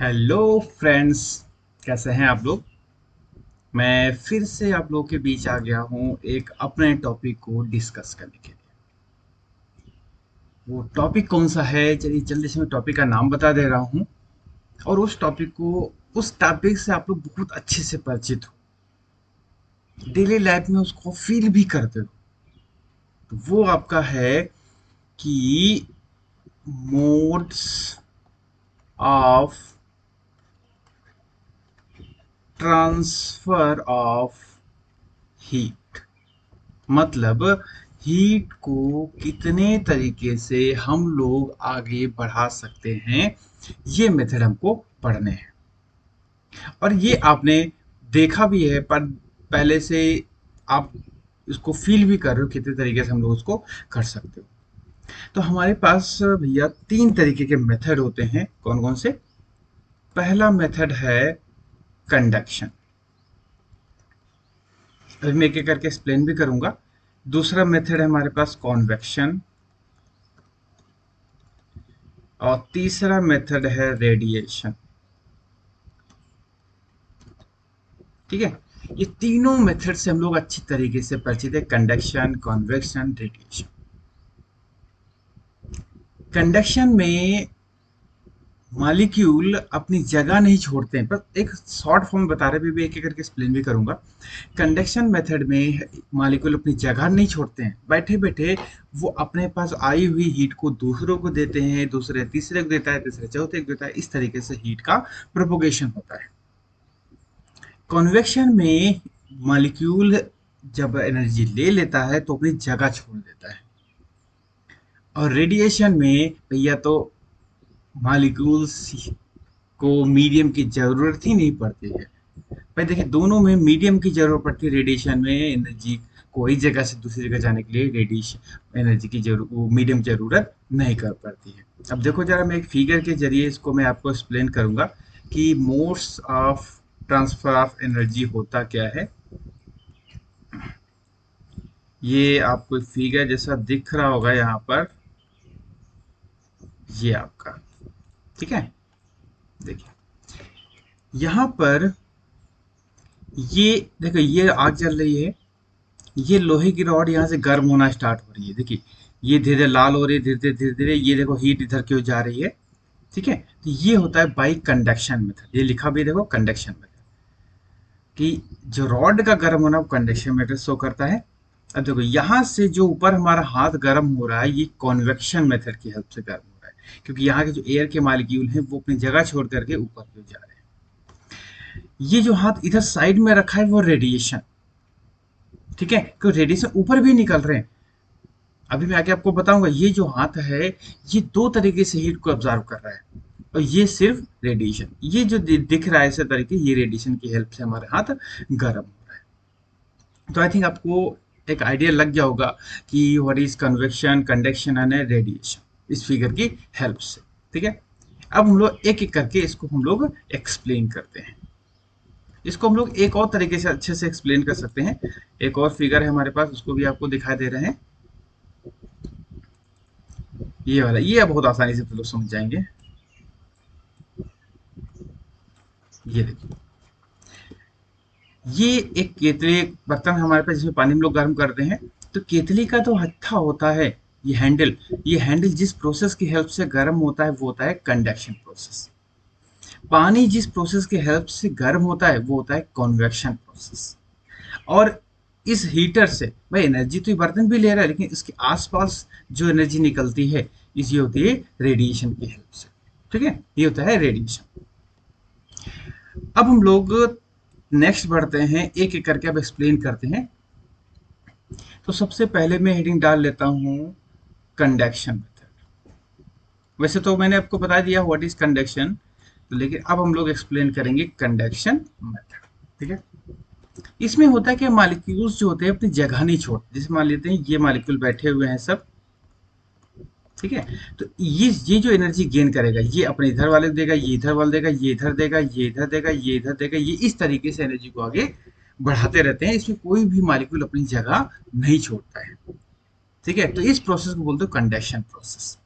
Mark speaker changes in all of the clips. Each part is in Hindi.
Speaker 1: हेलो फ्रेंड्स, कैसे हैं आप लोग। मैं फिर से आप लोगों के बीच आ गया हूं एक अपने टॉपिक को डिस्कस करने के लिए। वो टॉपिक कौन सा है, चलिए जल्दी से मैं टॉपिक का नाम बता दे रहा हूं। और उस टॉपिक से आप लोग बहुत अच्छे से परिचित हो, डेली लाइफ में उसको फील भी करते हो। तो वो आपका है कि modes of transfer of heat. मतलब हीट को कितने तरीके से हम लोग आगे बढ़ा सकते हैं, ये मेथड हमको पढ़ने हैं। और ये आपने देखा भी है, पर पहले से आप इसको फील भी कर रहे हो कितने तरीके से हम लोग उसको कर सकते हो। तो हमारे पास भैया तीन तरीके के मेथड होते हैं। कौन कौन से? पहला मेथड है कंडक्शन, अभी मैं एक एक करके एक्सप्लेन भी करूंगा। दूसरा मेथड है हमारे पास कॉन्वेक्शन, और तीसरा मेथड है रेडिएशन। ठीक है, ये तीनों मेथड से हम लोग अच्छी तरीके से परिचित है, कंडक्शन, कन्वेक्शन, रेडिएशन। कंडक्शन में मॉलिक्यूल अपनी जगह नहीं छोड़ते हैं, पर एक शॉर्ट फॉर्म बता रहे, भी एक एक करके एक्सप्लेन भी करूंगा। कंडक्शन मेथड में मॉलिक्यूल अपनी जगह नहीं छोड़ते हैं, बैठे बैठे वो अपने पास आई हुई हीट को दूसरों को देते हैं, दूसरे तीसरे को देता है, तीसरे चौथे को देता है। इस तरीके से हीट का प्रोपोगेशन होता है। कॉन्वेक्शन में मॉलिक्यूल जब एनर्जी ले लेता है तो अपनी जगह छोड़ देता है। और रेडिएशन में भैया तो मॉलिक्यूल्स को मीडियम की जरूरत ही नहीं पड़ती है। भाई देखिए, दोनों में मीडियम की जरूरत पड़ती है। रेडिएशन में एनर्जी को एक जगह से दूसरी जगह जाने के लिए रेडिएशन एनर्जी की जरूरत, मीडियम जरूरत नहीं कर पड़ती है। अब देखो जरा, मैं एक फिगर के जरिए इसको मैं आपको एक्सप्लेन करूंगा कि modes of transfer of energy होता क्या है। ये आपको फिगर जैसा दिख रहा होगा यहाँ पर, ये आपका, ठीक है। देखिए यहाँ पर, ये देखो, ये आग जल रही है, ये लोहे की रॉड यहाँ से गर्म होना स्टार्ट हो रही है। देखिए ये धीरे धीरे लाल हो रही है, धीरे धीरे धीरे धीरे, ये देखो हीट इधर क्यों जा रही है। ठीक है, तो ये होता है बाई कंडक्शन मेथड। ये लिखा भी देखो कंडक्शन मेथड, कि जो रॉड का गर्म होना वो कंडक्शन मेथड शो करता है। अब देखो यहाँ से जो ऊपर हमारा हाथ गर्म हो रहा है, ये कॉन्वेक्शन मेथड की हेल्प से गर्म हो रहा है, क्योंकि यहाँ के जो एयर के मालिक्यूल हैं वो अपनी जगह छोड़ करके ऊपर की ओर जा रहे हैं। ये जो हाथ इधर साइड में रखा है वो रेडिएशन, ठीक है, क्योंकि रेडिएशन ऊपर भी निकल रहे हैं। अभी मैं आगे आपको बताऊंगा, ये जो हाथ है ये दो तरीके से हीट को ऑब्जर्व कर रहा है, और ये सिर्फ रेडिएशन, ये जो दिख रहा है ऐसे तरीके, ये रेडिएशन की हेल्प से हमारे हाथ गर्म हो रहा है। तो आई थिंक आपको एक आइडिया लग गया होगा कि what is convection, conduction and radiation इस फिगर की हेल्प से। ठीक है, अब हम लोग एक एक करके इसको हम लोग एक्सप्लेन करते हैं। इसको हम लोग एक और तरीके से अच्छे से एक्सप्लेन कर सकते हैं। एक और फिगर है हमारे पास, उसको भी आपको दिखाई दे रहे हैं। ये वाला, ये आप बहुत आसानी से तो लोग समझ जाएंगे। ये देखिए, ये एक केतली, एक बर्तन हमारे पास जिसमें पानी हम लोग गर्म करते हैं। तो केतली का जो हत्था होता है, ये हैंडल जिस प्रोसेस की हेल्प से गर्म होता है वो होता है कंडक्शन प्रोसेस। पानी जिस प्रोसेस की हेल्प से गर्म होता है वो होता है कन्वेक्शन प्रोसेस। और इस हीटर से भाई एनर्जी तो ये बर्तन भी ले रहा है, लेकिन इसके आसपास जो एनर्जी निकलती है, इस ये होती है रेडिएशन की हेल्प से। ठीक है, ये होता है रेडिएशन। अब हम लोग नेक्स्ट बढ़ते हैं, एक एक करके अब एक्सप्लेन करते हैं। तो सबसे पहले मैं हेडिंग डाल लेता हूँ कंडक्शन मेथड। वैसे तो मैंने आपको बता दिया व्हाट इज कंडक्शन, तो लेकिन अब हम लोग एक्सप्लेन करेंगे कंडक्शन मेथड। ठीक है, इसमें होता है कि मॉलिक्यूल्स जो होते हैं अपनी जगह नहीं छोड़ते। जैसे मान लेते हैं ये मॉलिक्यूल बैठे हुए हैं सब, ठीक है, तो ये जो एनर्जी गेन करेगा, ये अपने इधर वाले को देगा, ये इधर वाले देगा, ये इधर देगा, ये इधर देगा, ये इधर देगा, ये इस तरीके से एनर्जी को आगे बढ़ाते रहते हैं। इसमें कोई भी मॉलिक्यूल अपनी जगह नहीं छोड़ता है। ठीक है, तो इस प्रोसेस को बोलते हैं कंडक्शन प्रोसेस।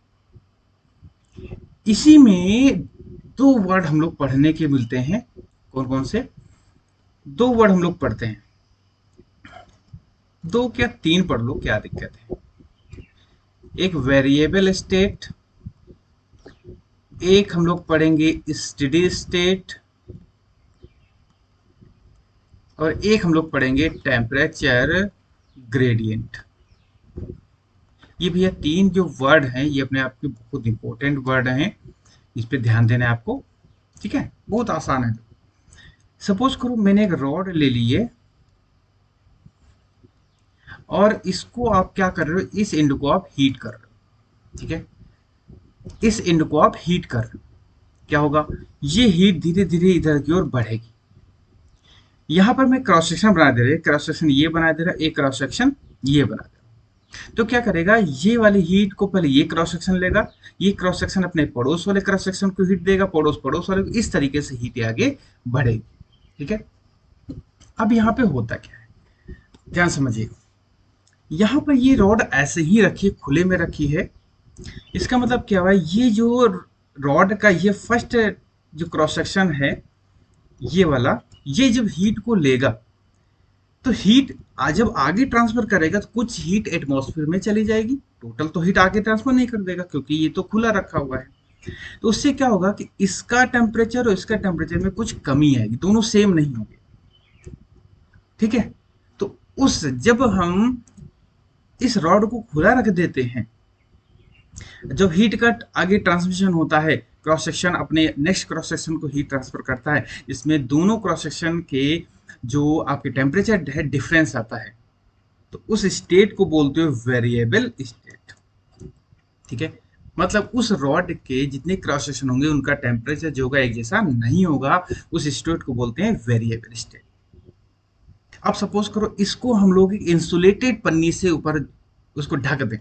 Speaker 1: इसी में दो वर्ड हम लोग पढ़ने के मिलते हैं। कौन कौन से दो वर्ड हम लोग पढ़ते हैं? दो क्या तीन पढ़ लो, क्या दिक्कत है। एक वेरिएबल स्टेट, एक हम लोग पढ़ेंगे स्टेडी स्टेट, और एक हम लोग पढ़ेंगे टेम्परेचर ग्रेडियंट। ये भैया तीन जो वर्ड हैं ये अपने आप के बहुत इंपॉर्टेंट वर्ड हैं, इस पे ध्यान देना है आपको। ठीक है, बहुत आसान है। सपोज करो मैंने एक रॉड ले ली है और इसको आप क्या कर रहे हो, इस एंड को आप हीट कर रहे हो। ठीक है, इस एंड को आप हीट कर रहे हो, क्या होगा, ये हीट धीरे धीरे इधर की ओर बढ़ेगी। यहां पर मैं क्रॉस सेक्शन बना दे रहा, क्रॉस सेक्शन ये बना दे रहा, एक क्रॉस सेक्शन ये बना दे रहा। तो क्या करेगा, ये वाली हीट को पहले ये क्रॉस सेक्शन लेगा, ये क्रॉस सेक्शन अपने पड़ोस वाले क्रॉस सेक्शन को हीट देगा, पड़ोस पड़ोस वाले को, इस तरीके से हीट आगे बढ़ेगी। ठीक है, अब यहाँ पे होता क्या है, ध्यान समझिए। यहाँ पर ये रॉड ऐसे ही रखी, खुले में रखी है। इसका मतलब क्या हुआ, ये जो रॉड का ये फर्स्ट जो क्रॉस सेक्शन है ये वाला, ये जब हीट को लेगा तो हीट जब आगे ट्रांसफर करेगा तो कुछ हीट एटमॉस्फेयर में चली जाएगी, टोटल तो हीट आगे ट्रांसफर नहीं कर देगा क्योंकि ये तो खुला रखा हुआ है। तो उससे क्या होगा कि इसका टेम्परेचर और इसका टेम्परेचर में कुछ कमी आएगी, दोनों सेम नहीं होंगे। ठीक है, तो उस जब हम इस रॉड को खुला रख देते हैं, जब हीट का आगे ट्रांसमिशन होता है, क्रॉस सेक्शन अपने नेक्स्ट क्रॉस सेक्शन को हीट ट्रांसफर करता है, इसमें दोनों क्रॉस सेक्शन के जो आपके टेम्परेचर है डिफरेंस आता है, तो उस स्टेट को बोलते हो वेरिएबल स्टेट। ठीक है, मतलब उस रॉड के जितने क्रॉस सेक्शन होंगे उनका टेम्परेचर जो होगा एक जैसा नहीं होगा, उस स्टेट को बोलते हैं वेरिएबल स्टेट। अब सपोज करो इसको हम लोग इंसुलेटेड पन्नी से ऊपर उसको ढक दें,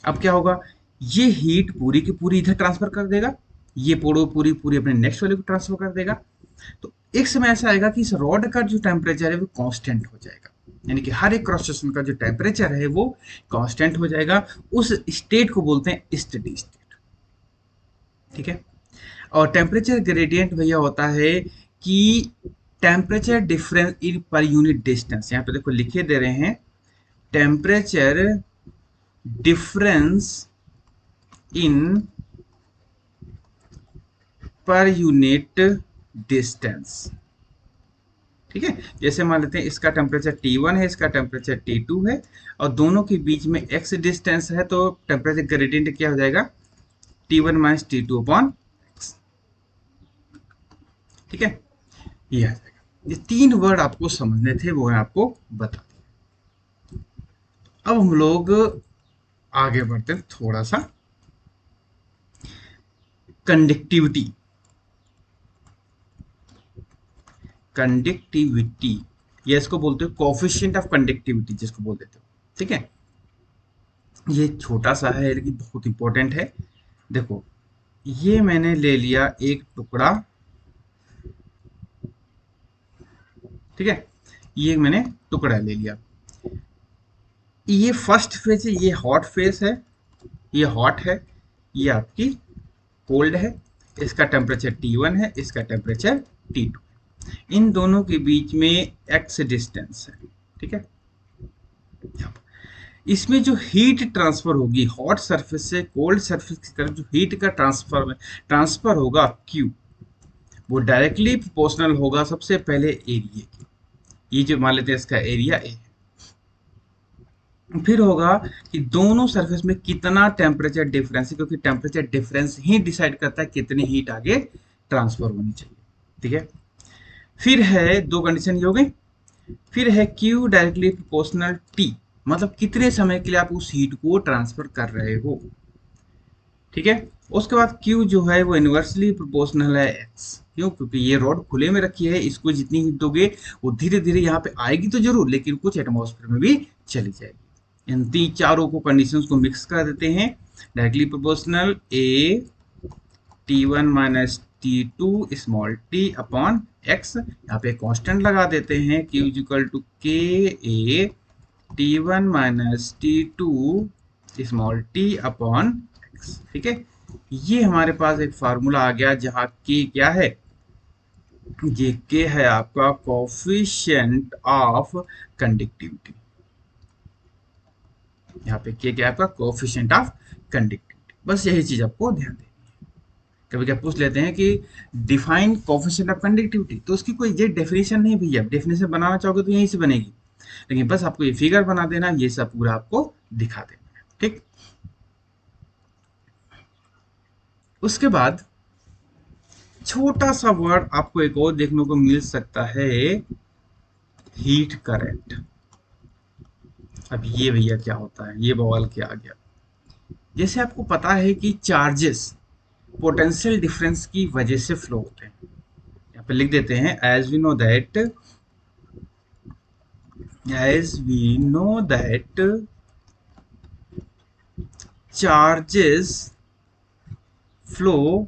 Speaker 1: अब क्या होगा, ये हीट पूरी की पूरी इधर ट्रांसफर कर देगा, ये पोड़ो पूरी पूरी अपने नेक्स्ट वाले को ट्रांसफर कर देगा। तो एक समय ऐसा आएगा कि इस रॉड का जो टेम्परेचर है वो कांस्टेंट हो जाएगा, यानी कि हर एक क्रॉस सेक्शन का जो टेम्परेचर है वो कांस्टेंट हो जाएगा। उस स्टेट को बोलते हैं स्टेडी स्टेट। ठीक है, और टेम्परेचर ग्रेडियंट भैया होता है कि temperature difference in per unit distance, यहाँ पे देखो लिखे दे रहे हैं, temperature difference in per unit distance. ठीक है, जैसे मान लेते हैं इसका टेम्परेचर T1 है, इसका टेम्परेचर T2 है, और दोनों के बीच में x डिस्टेंस है, तो टेम्परेचर ग्रेडियंट क्या हो जाएगा, T1 minus T2 upon x। ठीक है, ये आ जाएगा। ये तीन वर्ड आपको समझने थे वो मैं आपको बता दिया। अब हम लोग आगे बढ़ते हैं थोड़ा सा, कंडक्टिविटी। कंडक्टिविटी ये इसको बोलते हो कोफिशिएंट ऑफ कंडक्टिविटी जिसको बोल देते हो। ठीक है, ये छोटा सा है लेकिन बहुत इंपॉर्टेंट है। देखो ये मैंने ले लिया एक टुकड़ा, ठीक है, ये मैंने टुकड़ा ले लिया, ये फर्स्ट फेज है, ये हॉट फेज है, ये हॉट है, ये आपकी कोल्ड है, इसका टेम्परेचर T1 है, इसका टेम्परेचर T2। इन दोनों के बीच में x डिस्टेंस है। ठीक है, इसमें जो हीट ट्रांसफर होगी हॉट सरफेस से कोल्ड सरफेस की तरफ, जो हीट का ट्रांसफर होगा Q, वो डायरेक्टली प्रोपोर्शनल होगा सबसे पहले एरिया की। ये जो मान लेते हैं इसका एरिया A, फिर होगा कि दोनों सरफेस में कितना टेम्परेचर डिफरेंस है, क्योंकि टेम्परेचर डिफरेंस ही डिसाइड करता है कितनी हीट आगे ट्रांसफर होनी चाहिए। ठीक है, फिर है दो कंडीशन ये हो गई, फिर है Q डायरेक्टली प्रोपोर्शनल T, मतलब कितने समय के लिए आप उस हीट को ट्रांसफर कर रहे हो। ठीक है, उसके बाद Q जो है वो इनवर्सली प्रोपोर्शनल है X, क्यों, क्योंकि ये रॉड खुले में रखी है, इसको जितनी हीट दोगे वो धीरे धीरे यहाँ पे आएगी तो जरूर, लेकिन कुछ एटमॉस्फेयर में भी चली जाएगी। इन तीन चारों को कंडीशंस को मिक्स कर देते हैं, directly proportional A T1 minus T2 small t upon x, यहाँ पे कांस्टेंट लगा देते हैं, Q equal to KA T1 minus T2 small t upon x। ठीक है, ये हमारे पास एक फार्मूला आ गया जहां के क्या है, ये के है आपका कोफिशिएंट ऑफ कंडक्टिविटी। यहाँ पे के क्या है आपका कोफिशिएंट ऑफ कंडक्टिविटी। बस यही चीज आपको ध्यान देनी है। कभी क्या पूछ लेते हैं कि डिफाइन कोफिशिएंट ऑफ कंडक्टिविटी, तो उसकी कोई ये डेफिनेशन नहीं भैया, डेफिनेशन बनाना चाहोगे तो यहीं से बनेगी, लेकिन बस आपको ये फिगर बना देना, ये सब पूरा आपको दिखा देना है। ठीक, उसके बाद छोटा सा वर्ड आपको एक और देखने को मिल सकता है, हीट करंट। अब ये भैया क्या होता है, ये बवाल क्या आ गया। जैसे आपको पता है कि चार्जेस पोटेंशियल डिफरेंस की वजह से फ्लो होते हैं। यहाँ पे लिख देते हैं as we know that charges flow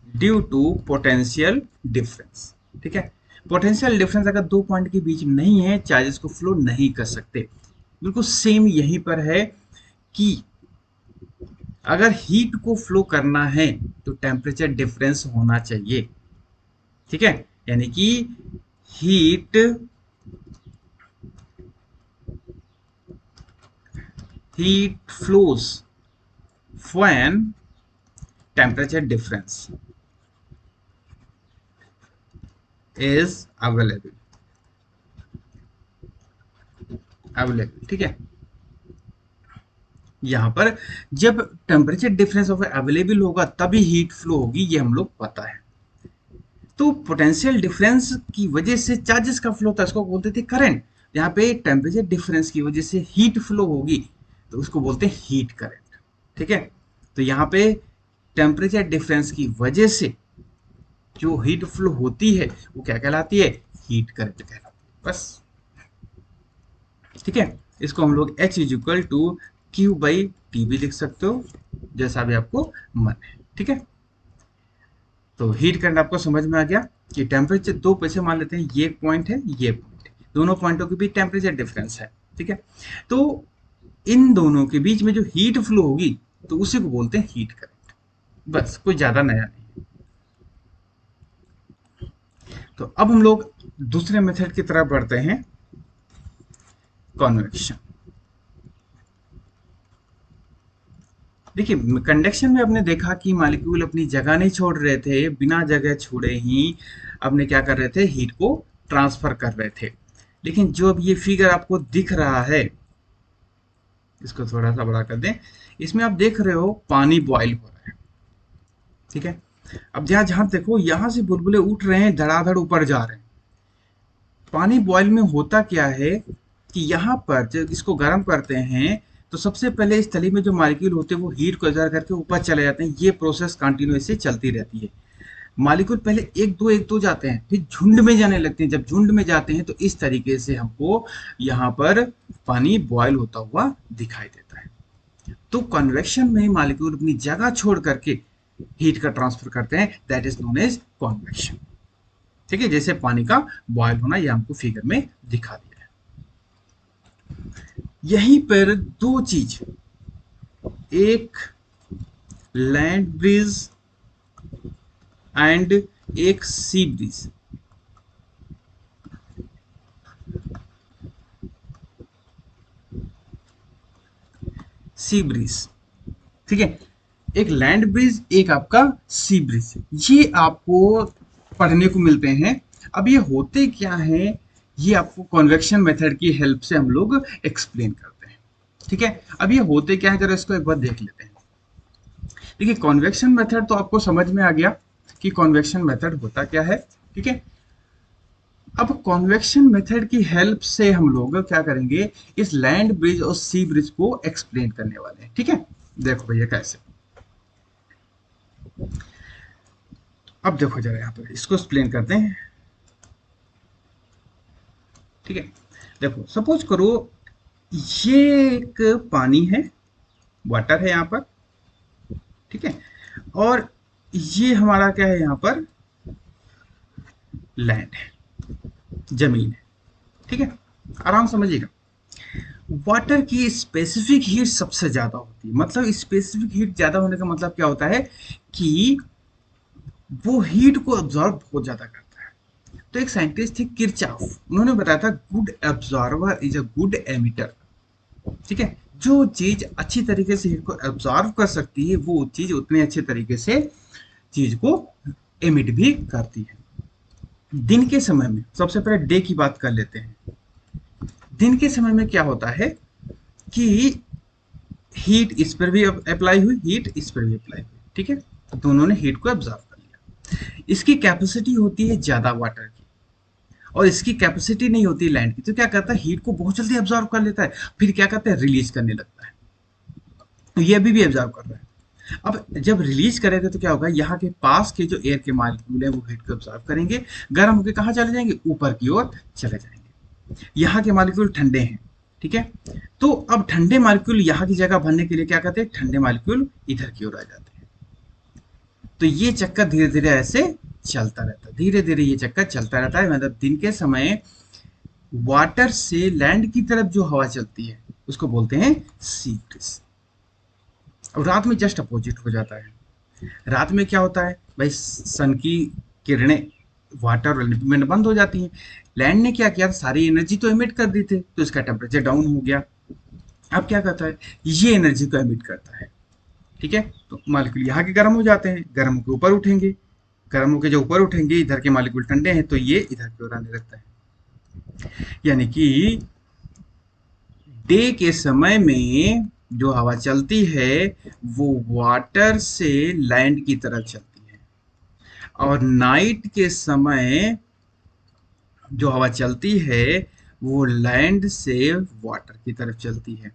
Speaker 1: due to potential difference. ठीक है, पोटेंशियल डिफरेंस अगर दो पॉइंट के बीच में नहीं है, चार्जेस को फ्लो नहीं कर सकते। बिल्कुल सेम यहीं पर है कि अगर हीट को फ्लो करना है तो टेम्परेचर डिफरेंस होना चाहिए। ठीक है, यानी कि heat heat flows when temperature difference is available. ठीक है, यहां पर जब टेम्परेचर डिफरेंस ऑफ अवेलेबल होगा तभी हीट फ्लो होगी, ये हम लोग पता है। तो पोटेंशियल डिफरेंस की वजह से चार्जेस का फ्लो होता है, इसको बोलते थे करंट। यहाँ पे टेम्परेचर डिफरेंस की वजह से हीट फ्लो होगी तो उसको बोलते हैं हीट करंट। ठीक है, तो यहाँ पे टेम्परेचर डिफरेंस की वजह से जो हीट फ्लो होती है वो क्या कहलाती है, हीट करंट कहलाती है। बस, ठीक है, इसको हम लोग H equal to Q by T भी लिख सकते हो, जैसा भी आपको मन है। ठीक है, तो हीट करंट आपको समझ में आ गया कि टेम्परेचर दो पैसे मान लेते हैं, ये पॉइंट है ये पॉइंट है, दोनों पॉइंटों के बीच टेम्परेचर डिफरेंस है। ठीक है, तो इन दोनों के बीच में जो हीट फ्लो होगी तो उसी को बोलते हैं हीट करंट। बस, कोई ज्यादा नया नहीं। तो अब हम लोग दूसरे मेथड की तरफ बढ़ते हैं, कॉन्वेक्शन। देखिए, कंडक्शन में आपने देखा कि मॉलिक्यूल अपनी जगह नहीं छोड़ रहे थे, बिना जगह छोड़े ही अपने क्या कर रहे थे, हीट को ट्रांसफर कर रहे थे। लेकिन जो अब ये फिगर आपको दिख रहा है, इसको थोड़ा सा बड़ा कर दें, इसमें आप देख रहे हो पानी बॉयल हो रहा है। ठीक है, अब जहां जहां देखो यहां से बुलबुले उठ रहे हैं, धड़ाधड़ ऊपर जा रहे हैं। पानी बॉयल में होता क्या है कि यहाँ पर जब इसको गर्म करते हैं तो सबसे पहले इस तली में जो मॉलिक्यूल होते हैं वो हीट को एग्जर्ट करके ऊपर चले जाते हैं। ये प्रोसेस कंटिन्यूसली चलती रहती है। मॉलिक्यूल पहले एक दो जाते हैं, फिर झुंड में जाने लगते हैं। जब झुंड में जाते हैं तो इस तरीके से हमको यहाँ पर पानी बॉयल होता हुआ दिखाई देता है। तो कन्वेक्शन में मॉलिक्यूल अपनी जगह छोड़ करके हीट का ट्रांसफर करते हैं, that is known as convection. ठीक है, जैसे पानी का बॉयल होना, ये हमको फिगर में दिखा दिया है। यहीं पर दो चीज, एक लैंड ब्रिज एंड एक सी ब्रिज। सी ब्रिज, ठीक है, एक लैंड ब्रिज, एक आपका सी ब्रिज, ये आपको पढ़ने को मिलते हैं। अब ये होते क्या हैं, ये आपको कन्वेक्शन मेथड की हेल्प से हम लोग एक्सप्लेन करते हैं। ठीक है, अब ये होते क्या है, जरा इसको एक बार देख लेते हैं। देखिए, कन्वेक्शन मेथड तो आपको समझ में आ गया कि कन्वेक्शन मेथड होता क्या है। ठीक है, अब कन्वेक्शन मेथड की हेल्प से हम लोग क्या करेंगे, इस लैंड ब्रिज और सी ब्रिज को एक्सप्लेन करने वाले हैं। ठीक है, देखो भैया कैसे। अब देखो जरा यहाँ पर इसको एक्सप्लेन करते हैं। ठीक है, देखो सपोज करो ये एक पानी है, वाटर है यहाँ पर। ठीक है, और ये हमारा क्या है, यहाँ पर लैंड है, जमीन है। ठीक है, आराम समझिएगा। वाटर की स्पेसिफिक हीट सबसे ज्यादा होती है। मतलब स्पेसिफिक हीट ज्यादा होने का मतलब क्या होता है कि वो हीट को अब्जॉर्ब बहुत ज्यादा करता है। तो एक साइंटिस्ट थे किरचॉफ, उन्होंने बताया था good absorber is a good emitter. ठीक है, जो चीज अच्छी तरीके से हीट को एब्जॉर्ब कर सकती है वो चीज उतने अच्छे तरीके से चीज को एमिट भी करती है। दिन के समय में सबसे पहले डे की बात कर लेते हैं। दिन के समय में क्या होता है कि हीट इस पर भी अप्लाई हुई, हीट इस पर भी अप्लाई हुई। ठीक है, तो दोनों ने हीट को एब्जॉर्ब कर लिया। इसकी कैपेसिटी होती है ज्यादा वाटर की, और इसकी कैपेसिटी नहीं होती लैंड की। तो क्या करता है, हीट को बहुत जल्दी एब्जॉर्ब कर लेता है, फिर क्या करता है, रिलीज करने लगता है। तो ये अभी भी एब्जॉर्ब कर रहा है। अब जब रिलीज करेगा तो क्या होगा, यहाँ के पास के जो एयर के मॉलिक्यूल है वो हीट को एब्जॉर्ब करेंगे, गर्म होकर कहाँ चले जाएंगे, ऊपर की ओर चले जाएंगे। यहाँ के मॉलिक्यूल ठंडे हैं। ठीक है, तो अब ठंडे मॉलिक्यूल यहाँ की जगह भरने के लिए क्या करते हैं, ठंडे मॉलिक्यूल इधर की ओर आ जाते हैं। तो ये चक्कर धीरे धीरे ऐसे चलता रहता है, धीरे धीरे ये चक्कर चलता रहता है। मतलब दिन के समय वाटर से लैंड की तरफ जो हवा चलती है उसको बोलते हैं सी ब्रीज। और रात में जस्ट अपोजिट हो जाता है। रात में क्या होता है भाई, सन की किरणें वाटर में बंद हो जाती हैं। लैंड ने क्या किया, सारी एनर्जी तो एमिट कर दी थी, तो इसका टेम्परेचर डाउन हो गया। अब क्या करता है, ये एनर्जी को एमिट करता है। ठीक है, तो मालिक्यूल यहाँ के गर्म हो जाते हैं, गर्म होकर ऊपर उठेंगे, गर्म होकर जो ऊपर उठेंगे, इधर के मालिक्यूल ठंडे हैं तो ये इधर की ओर आने लगता है। यानी कि डे के समय में जो हवा चलती है वो वाटर से लैंड की तरफ चलती है, और नाइट के समय जो हवा चलती है वो लैंड से वाटर की तरफ चलती है।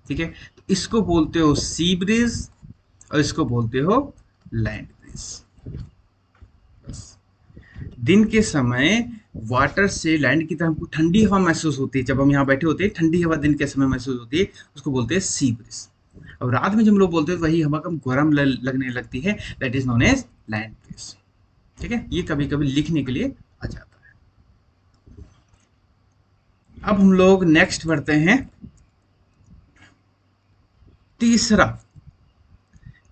Speaker 1: ठीक है, तो इसको बोलते हो सी ब्रीज और इसको बोलते हो लैंड ब्रीज। बस, दिन के समय वाटर से लैंड की तरफ हमको ठंडी हवा महसूस होती है, जब हम यहाँ बैठे होते हैं ठंडी हवा दिन के समय महसूस होती है, उसको बोलते हैं सी ब्रीज। और रात में जब हम लोग बोलते हैं तो वही हवा कम गर्म लगने लगती है, that is known as land breeze. ठीक है, ये कभी कभी लिखने के लिए आ जाता है। अब हम लोग नेक्स्ट बढ़ते हैं। तीसरा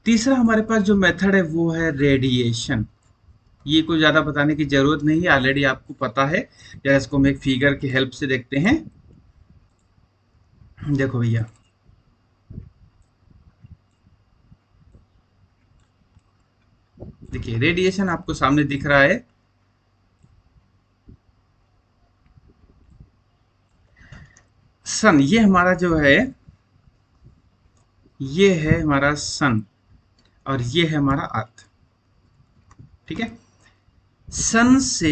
Speaker 1: तीसरा हमारे पास जो मेथड है वो है रेडिएशन। ये कोई ज़्यादा बताने की ज़रूरत नहीं है, ऑलरेडी आपको पता है। जरा इसको हम एक फिगर की हेल्प से देखते हैं। देखो भैया, देखिए रेडिएशन आपको सामने दिख रहा है। सन, ये हमारा जो है, ये है हमारा सन, और ये है हमारा अर्थ। ठीक है, सन से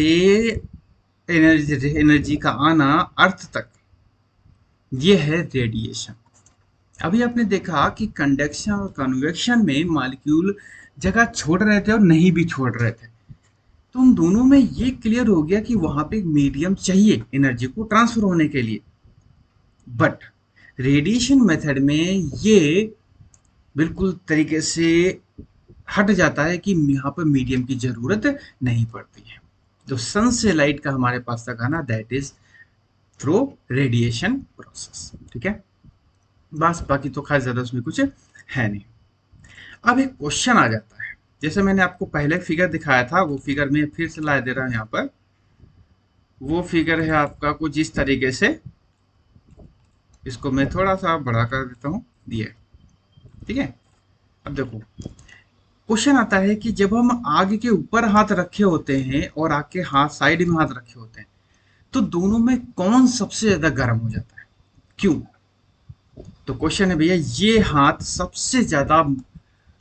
Speaker 1: एनर्जी का आना अर्थ तक, ये है रेडिएशन। अभी आपने देखा कि कंडक्शन और कन्वेक्शन में मॉलिक्यूल जगह छोड़ रहे थे और नहीं भी छोड़ रहे थे। तो उन दोनों में ये क्लियर हो गया कि वहां पे एक मीडियम चाहिए एनर्जी को ट्रांसफर होने के लिए। बट रेडिएशन मेथड में ये बिल्कुल तरीके से हट जाता है कि यहाँ पर मीडियम की जरूरत नहीं पड़ती है। तो सन से लाइट का हमारे पास तक आना, that is through radiation process. ठीक है, बस बाकी तो खास ज्यादा उसमें कुछ है नहीं। अब एक क्वेश्चन आ जाता है, जैसे मैंने आपको पहले फिगर दिखाया था, वो फिगर में फिर से ला दे रहा हूं यहाँ पर। वो फिगर है आपका कुछ इस तरीके से, इसको मैं थोड़ा सा बड़ा कर देता हूँ, दिए। ठीक है, अब देखो क्वेश्चन आता है कि जब हम आग के ऊपर हाथ रखे होते हैं और आग के हाथ साइड में हाथ रखे होते हैं, तो दोनों में कौन सबसे ज्यादा गर्म हो जाता है, क्यों? तो क्वेश्चन है भैया, ये हाथ सबसे ज्यादा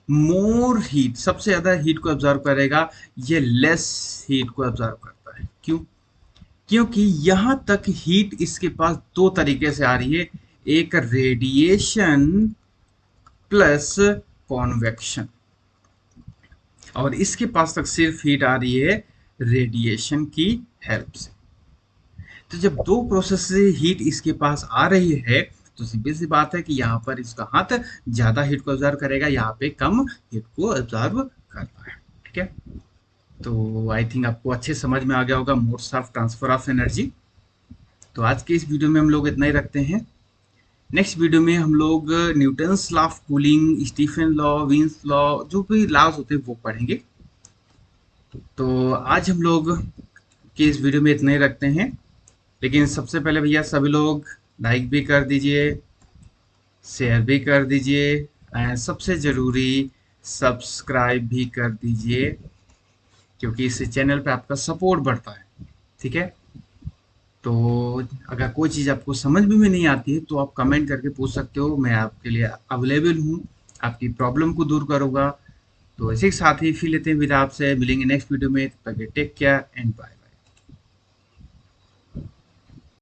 Speaker 1: मोर हीट, सबसे ज्यादा हीट को एब्जॉर्व करेगा, ये लेस हीट को एब्जॉर्व करता है। क्यों? क्योंकि यहां तक हीट इसके पास दो तरीके से आ रही है, एक रेडिएशन प्लस कॉन्वेक्शन, और इसके पास तक सिर्फ हीट आ रही है रेडिएशन की हेल्प से। तो जब दो प्रोसेस से हीट इसके पास आ रही है तो सिंपल सी बात है कि यहाँ पर इसका हाथ ज्यादा हीट को ऑब्जर्व करेगा, यहाँ पे कम हीट को ऑब्जर्व करता है। ठीक है, तो आई थिंक आपको अच्छे समझ में आ गया होगा modes of transfer of energy. तो आज के इस वीडियो में हम लोग इतना ही रखते हैं। नेक्स्ट वीडियो में हम लोग Newton's law of cooling, Stefan law, Wien's law, जो भी लॉज होते हैं वो पढ़ेंगे। तो आज हम लोग के इस वीडियो में इतना ही रखते हैं, लेकिन सबसे पहले भैया सभी लोग लाइक भी कर दीजिए, शेयर भी कर दीजिए, एंड सबसे ज़रूरी सब्सक्राइब भी कर दीजिए, क्योंकि इससे चैनल पे आपका सपोर्ट बढ़ता है। ठीक है, तो अगर कोई चीज़ आपको समझ में नहीं आती है तो आप कमेंट करके पूछ सकते हो, मैं आपके लिए अवेलेबल हूँ, आपकी प्रॉब्लम को दूर करूँगा। तो इसी के साथ ही फिर लेते हैं विदा आपसे, मिलेंगे नेक्स्ट वीडियो में। तब तक टेक केयर एंड बाय।